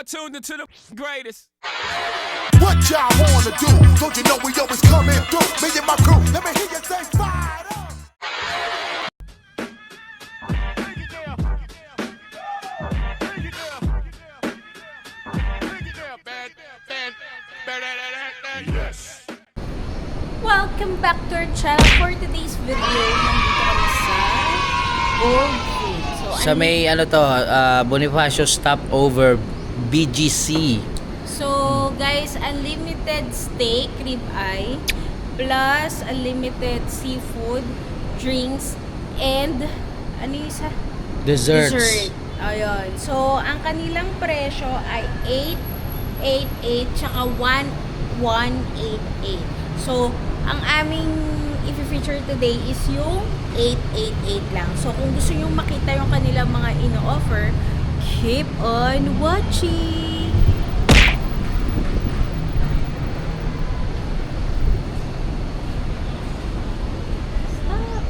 y'all tuned into the greatest. What y'all wanna do? Don't you know we always coming through? Me and my crew, let me hear you say fire up. Yes. Welcome back to our channel. For today's video, nandito kami sa Gold Food. Sa may Bonifacio stopover BGC. So guys, unlimited steak, rib eye, plus unlimited seafood, drinks, and ano yung isa? Desserts. Dessert. Ayun. So, ang kanilang presyo ay 888 tsaka 1188. So, ang aming i-feature today is yung 888 lang. So, kung gusto nyo makita yung kanilang mga ino-offer, keep on watching! Stop!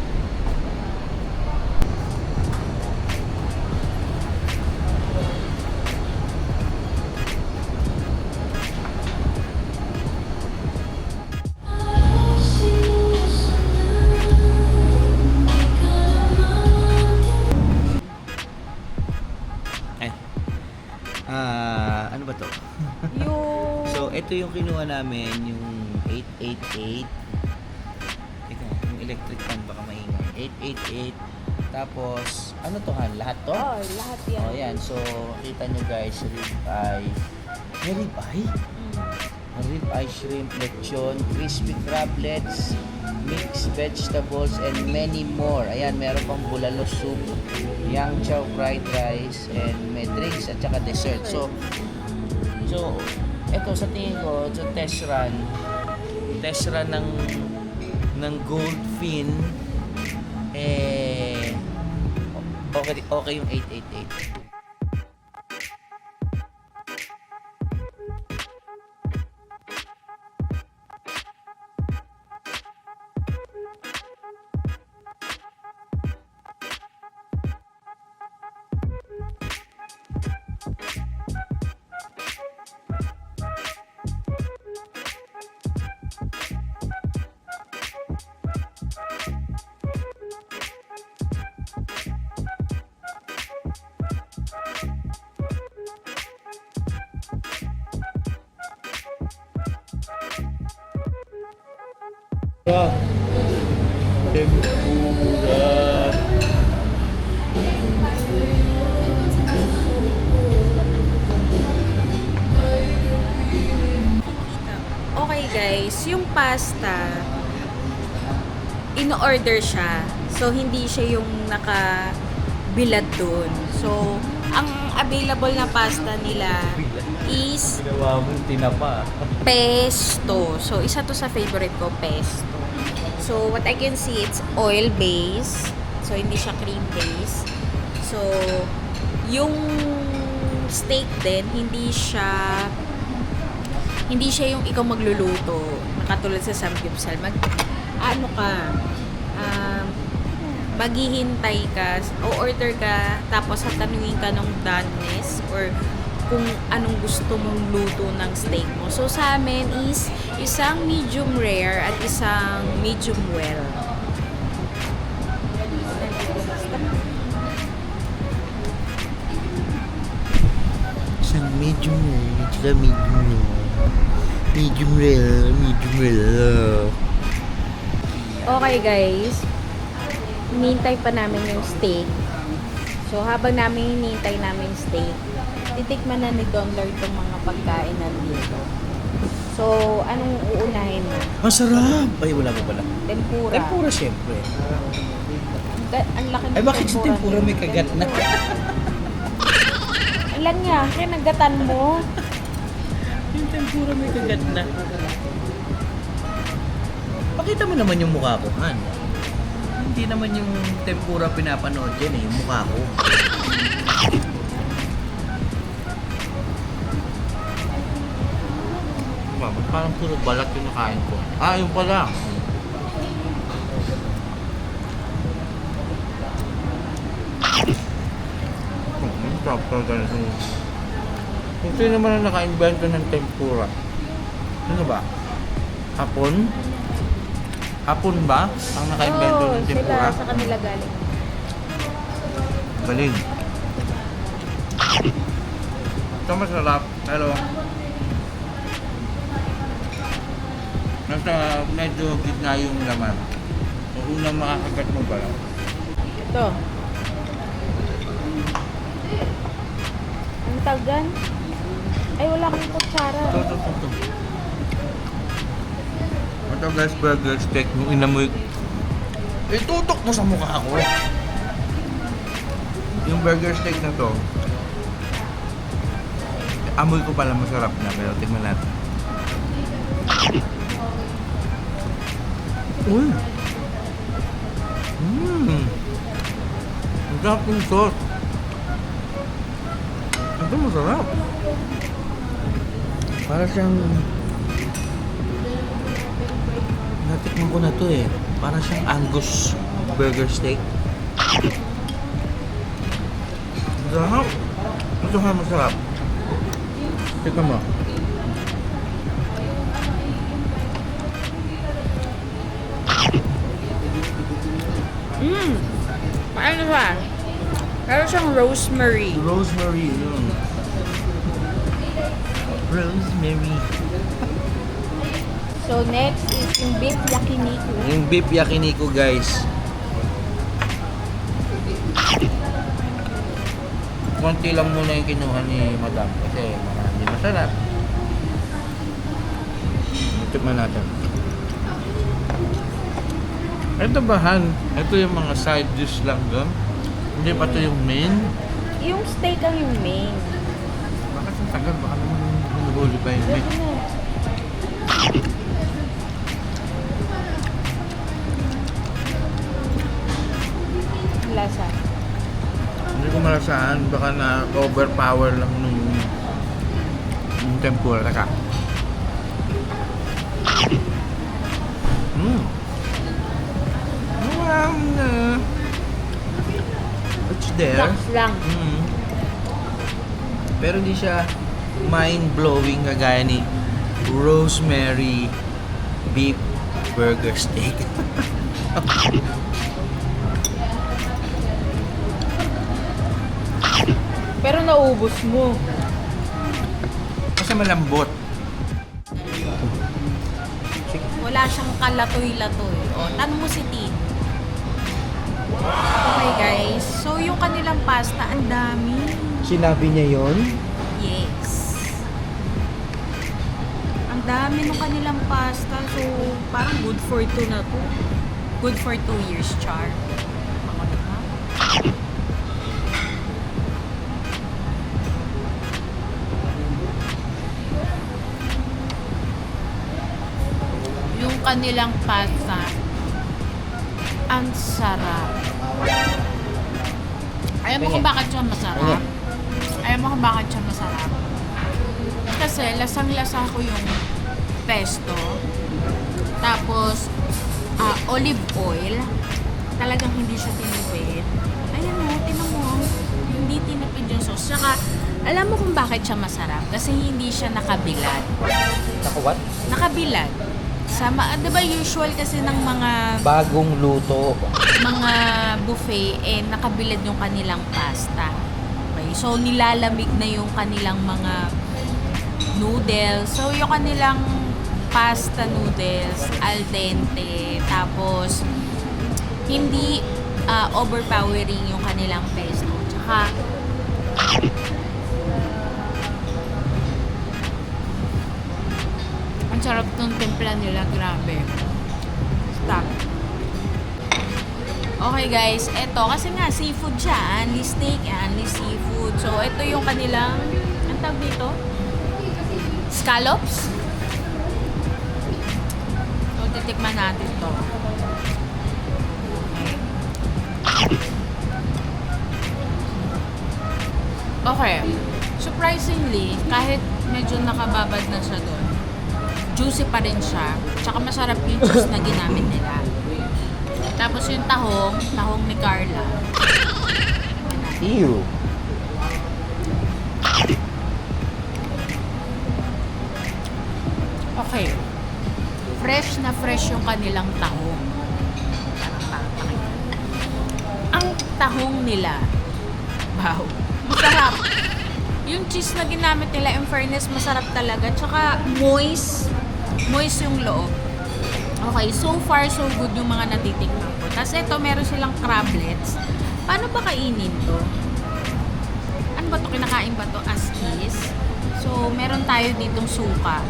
Ano ba to? Yung... So, ito yung kinuha namin, yung 888. Teka, yung electric fan baka maingay. 888. Tapos, ano to Han? Lahat to? Oh, lahat yan. Oh, yan. So, kita nyo guys, rib eye. May rib eye? Rib eye, shrimp, lechon, crispy crablets, mixed vegetables, and many more. Ayan, meron pang bulalo soup, yang chow fried rice, and may drinks at saka dessert. So, eto sa tingin ko, so test run ng Goldfin, okay yung 888. Okay guys, yung pasta, in-order siya. So, hindi siya yung nakabilad doon. So, ang available na pasta nila is Ginawa mo tinapa. pesto. So, isa to sa favorite ko, pesto. So, what I can see, it's oil-based. So, hindi siya cream-based. So, yung steak din, hindi siya yung ikaw magluluto. Katulad sa samgyupsal. Maghihintay ka, o order ka, tapos tatanungin ka ng doneness or kung anong gusto mong luto ng steak mo. So, sa amin is isang medium rare at isang medium well. Isang medium rare, saka medium rare. Medium rare. Okay guys, hinihintay pa namin yung steak. So, habang hinihintay namin yung steak, titikman na ni Donler itong mga pagkain nandito. So, anong uunahin mo? Masarap! Ay, wala pa pala. Tempura. Tempura, syempre. Ang laki ng Ay, bakit sa tempura may kagat na? Ilan nga? Kaya nagatan mo. Yung tempura may kagat na. Pakita mo naman yung mukha ko, Han. Hindi naman yung tempura pinapanood yan yung mukha ko. Parang puro balat yung nakain ko. Ah, yung pala. Sarap talaga. Sino naman ang naka-invento ng tempura? Sino ba? Hapon? Hapon ba ang naka-invento ng tempura? Sila sa kanila galing. Galing. Ito masarap, pero nasa medyo gitna yung laman. So, unang makakagat mo ba lang? Ito. Ang tagan. Ay, wala akong kutsara. Ito. Ito guys, burger steak. Yung inamoy. Itutok mo sa mukha ko. Yung burger steak na to, amoy ko pala masarap na, pero tingnan natin. Uy! Ang sarap yung sauce. Ito masarap. Para siyang... Natikman ko na to eh. Para siyang Angus burger steak. Masarap. Masarap. Tika mo. Paano siya? Pero siyang rosemary. Rosemary, yun. Rosemary. So, next is yung beef yakiniku. Yung beef yakiniku, guys. Konti lang muna yung kinuha ni Madam kasi hindi masarap. Tikman natin. Ito ba, Han? Ito yung mga side dish lang doon. Hindi pa ito yung main. Yung steak ang yung main. Bakit ang tagal? Baka naman hinuhuli pa yung main. Lasa. Hindi ko malasaan. Baka na-overpower lang nung tempura. Taka. It's there. Saks lang. Pero hindi siya mind-blowing kagaya ni rosemary beef burger steak. Pero naubos mo. Kasi malambot. Wala siyang kalatoy-latoy. O, tanong mo si Tin. Okay guys, so yung kanilang pasta, ang dami. Sinabi niya yon? Yes. Ang dami ng kanilang pasta. So, parang good for 2 na to. Good for 2 years, Char. Ako na ha? Yung kanilang pasta, ang sarap. Alam mo kung bakit siya masarap? Alam mo kung bakit siya masarap? Kasi lasang-lasa ko yung pesto. Tapos, olive oil. Talagang hindi siya tinipid. Ayan mo, tinan mo. Hindi tinipid yung sauce. Saka, alam mo kung bakit siya masarap? Kasi hindi siya nakabilad. Naka-what? Nakabilad. Diba usual kasi ng mga Bagong luto. mga buffet, nakabilad yung kanilang pasta. Okay? So, nilalamig na yung kanilang mga noodles. So, yung kanilang pasta noodles, al dente, tapos, hindi overpowering yung kanilang pesto. Tsaka, ang sarap ng timpla nila, grabe. Stop. Okay guys, eto kasi nga seafood siya, only steak, only seafood. So ito yung kanilang, ang tawag dito? Scallops. So titikman natin to. Okay. Surprisingly, kahit medyo nakababad na siya doon, juicy pa rin siya. Tsaka masarap yung cheese na ginamit nila. Tapos yung tahong ni Carla. Ew. Okay. Fresh na fresh yung kanilang tahong. Parang pakapakita. Ang tahong nila, wow, masarap. Yung cheese na ginamit nila, in fairness, masarap talaga. Tsaka moist. Moist yung loob. Okay, so far, so good yung mga natitikman ko. Tapos ito, meron silang crablets. Paano ba kainin to? Ano ba to? Kinakain ba to as is? So, meron tayo ditong suka.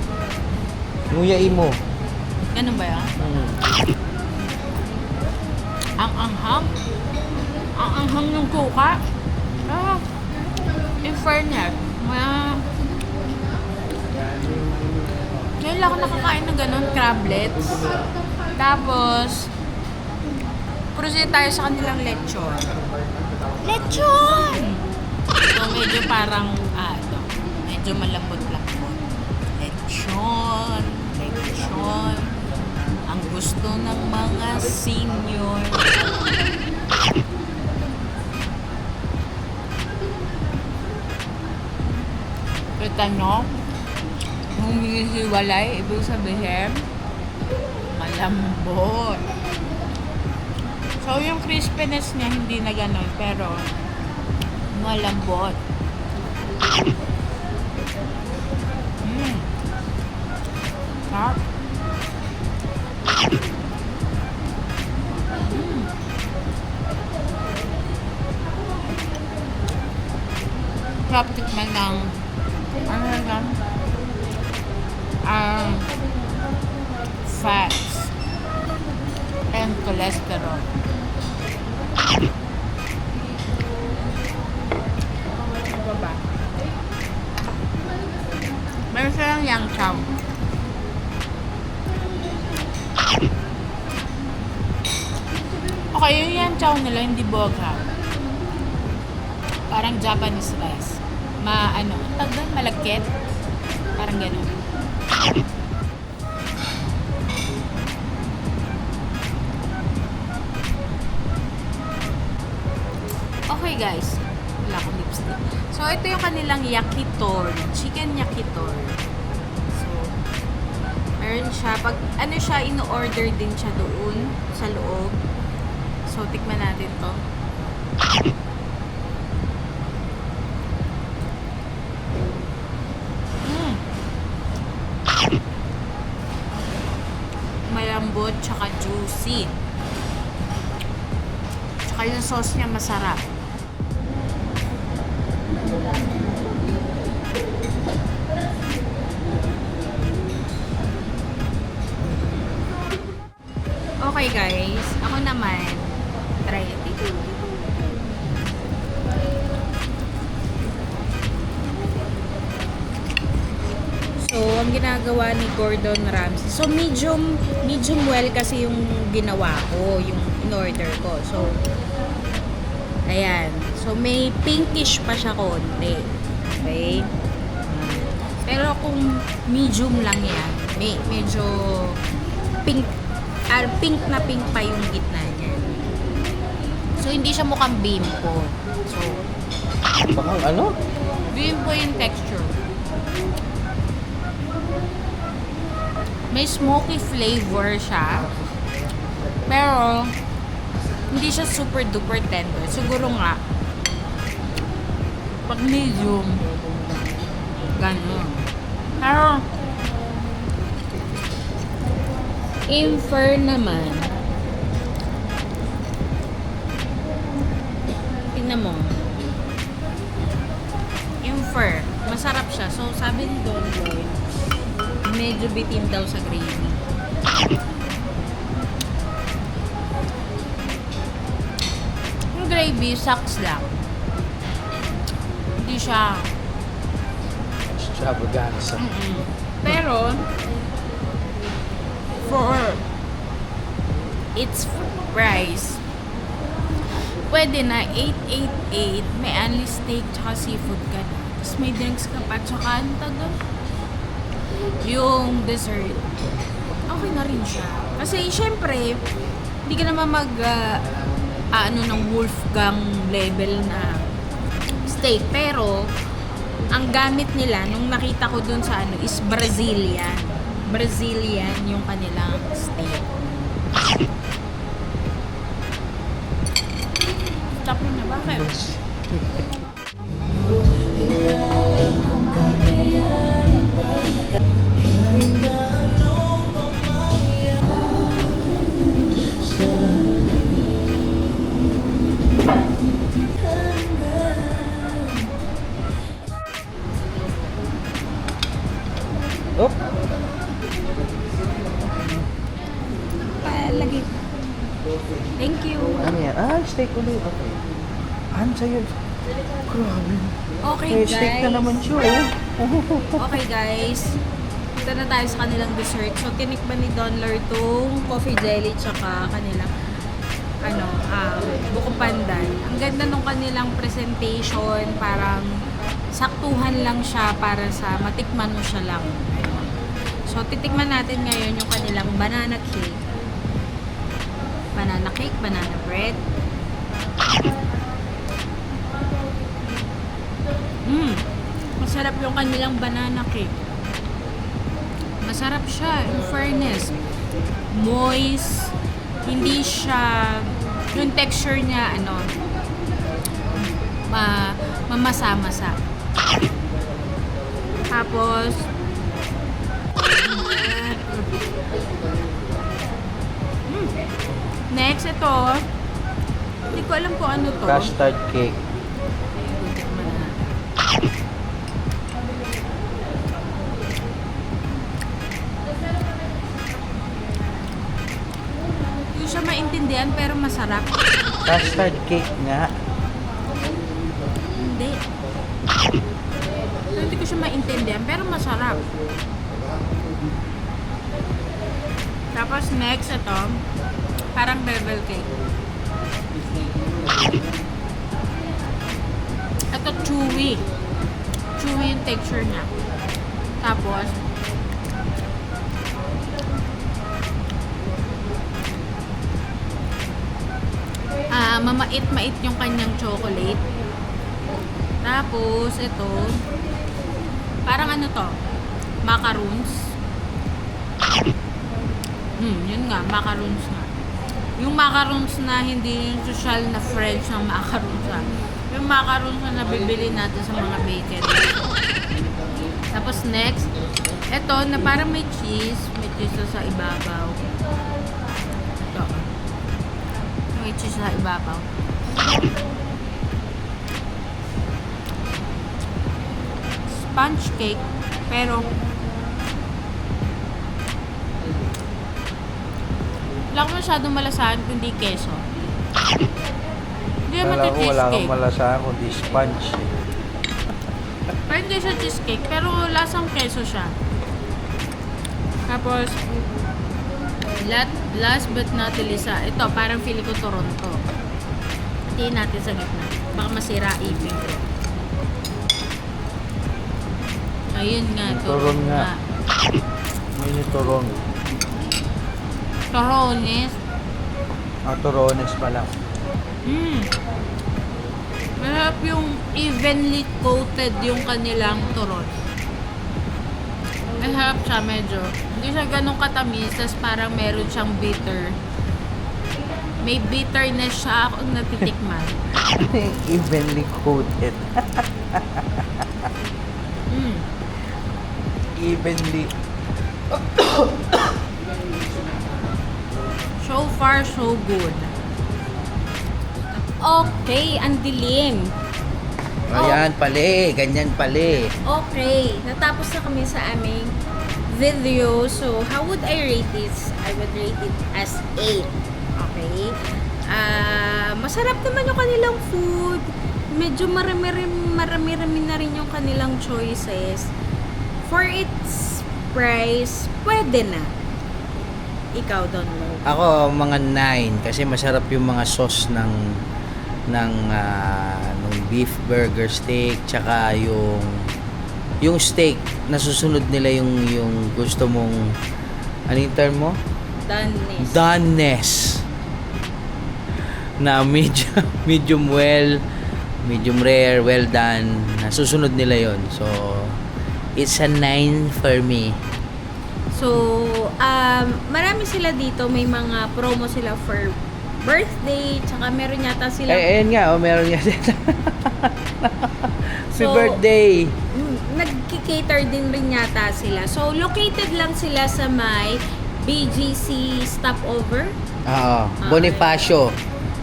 Nguyain mo. Ganun ba yan? Ang anghang. Ang anghang ng suka. Ah, in fairness, ngayon lang ako nakakain ng ganun, crablets. Tapos, proceed tayo sa kanilang lechon. Lechon! So, medyo parang, medyo malambot-lambot. Lechon. Lechon. Ang gusto ng mga senior. Kita nyo? Humihiwalay, ibig sabihin, malambot. So, yung crispiness niya, hindi na ganun, pero malambot. Sarap. Sarap tikman ng fats and cholesterol. Ano ba? Meron silang yang chow. Okay, yung yang chow nila, hindi boga. Parang Japanese rice. Tawag doon, malagkit. Parang gano'n. Okay guys, wala akong lipstick. So ito yung kanilang yakitori, chicken yakitori. So, meron siya, pag ano siya, ino-order din siya doon sa loob. So, tikman natin to. Malambot, tsaka juicy. Tsaka yung sauce niya masarap. Okay guys, ako naman, try it. So, ang ginagawa ni Gordon Ramsay. So, medium well kasi yung ginawa ko, yung in-order ko. So, ayan. So, may pinkish pa siya konti. Okay? Pero kung medium lang yan, medyo pink na pink pa yung gitna niya. So, hindi siya mukhang bimpo. So, Bakang ano? bimpo yung texture. May smoky flavor siya. Pero, hindi siya super duper tender. Siguro nga, pag medium, gano'n. Pero, infer naman, tingnan mo, infer, masarap siya. So, sabi ni Don Lloyd, medyo bitin daw sa gravy. Yung gravy, sucks lang. Hindi siya Extravaganza. pero for its price, pwede na 888, may only steak tsaka seafood ka na. Tapos may drinks ka pa, tsaka ano tawag, yung dessert. Okay na rin siya. Kasi syempre, hindi ka naman ng Wolfgang level na steak. Pero, ang gamit nila, nung nakita ko dun sa is Brazilian. Brazilian yung kanilang steak. Stop na, bakit? Oh, Palagi. Thank you. ano yan? Steak ulit. Okay. Ano sa'yo? Grabe. Okay, Eh, guys. steak na naman siya, oh. Okay, guys. Punta na tayo sa kanilang dessert. So, tinikman ni Donler tong coffee jelly tsaka kanilang buko pandan. Ang ganda nung kanilang presentation. Parang saktuhan lang siya para sa matikman mo siya lang. Ayun. So, titikman natin ngayon yung kanilang banana cake. Banana cake, banana bread. Masarap yung kanilang banana cake. Masarap siya, in fairness. Moist. Hindi siya, yung texture niya, mamasa-masa. Tapos, next, ito. Hindi ko alam kung ano to. Custard cake. Tikman natin. Hindi siya maintindihan pero masarap. Custard cake nga. Hindi. Hindi ko siya maintindihan pero masarap. Tapos next ito, parang bevel cake. Ito chewy. Chewy yung texture niya. Tapos mamait-mait yung kanyang chocolate. Tapos ito, parang ano to? Macaroons. Yun nga, macaroons na. Yung macaroons na hindi yung social na French ng macaroons ha. Yung macaroons na nabibili natin sa mga bakery. Tapos next, ito na parang may cheese na sa ibabaw. Ito. May cheese sa ibabaw. Sponge cake, pero wala ko masyadong malasahan kundi keso. Hindi naman ito cheesecake. malasahan kundi sponge. Pero hindi siya cheesecake, pero lasang keso siya. Tapos, last but not the least, ito, parang feeling ko Toronto. Hatiin natin sa gitna. Baka masira ipin ko. Ayun nga, Turon nga. May turon. Torones. Torones pala. Masarap yung evenly coated yung kanilang turon. Masarap siya medyo. Hindi siya ganun katamis, tas parang meron siyang bitter. May bitterness siya akong natitikman. Evenly coated. Evenly. So far, so good. Okay, ang dilim. Ayan pala, ganyan pala. Okay, natapos na kami sa aming video. So, how would I rate this? I would rate it as 8. Okay? Masarap naman yung kanilang food. Medyo marami-rami na rin yung kanilang choices. For its price, pwede na. Ikaw, Donlo. Ako mga 9 kasi masarap yung mga sauce ng beef burger steak tsaka yung steak nasusunod nila yung gusto mong ano yung term mo? Doneness na medium well, medium rare, well done, nasusunod nila yon. So it's a 9 for me. So, marami sila dito. May mga promo sila for birthday. Tsaka meron yata sila... Ayun nga, meron nga dito. Happy So, birthday! Nag-cater din rin yata sila. So, located lang sila sa may BGC stopover. Oo,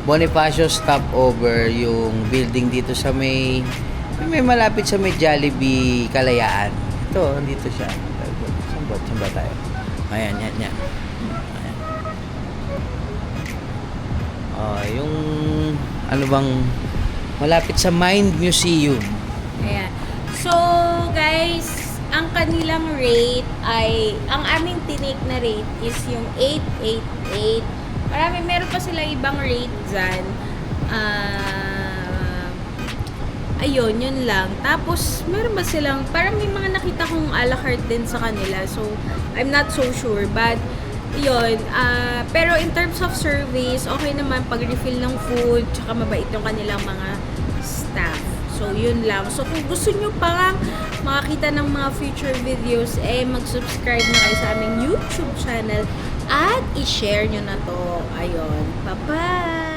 Bonifacio stopover, yung building dito sa may malapit sa may Jollibee Kalayaan. Ito, dito siya. Saan ba tayo? Ayan. Ayan. Yung ano bang malapit sa Mind Museum. Ayan. So, guys, ang kanilang rate ay, ang aming tinake na rate is yung 888. Meron pa sila ibang rate dyan. Ayun, yun lang. Tapos, meron ba silang, parang may mga nakita kong a la carte din sa kanila. So, I'm not so sure. But, yun. Pero in terms of service, okay naman pag-refill ng food, tsaka mabait yung kanilang mga staff. So, yun lang. So, kung gusto nyo parang makakita ng mga future videos, mag-subscribe na kayo sa aming YouTube channel at i-share nyo na to. Ayun. Bye-bye!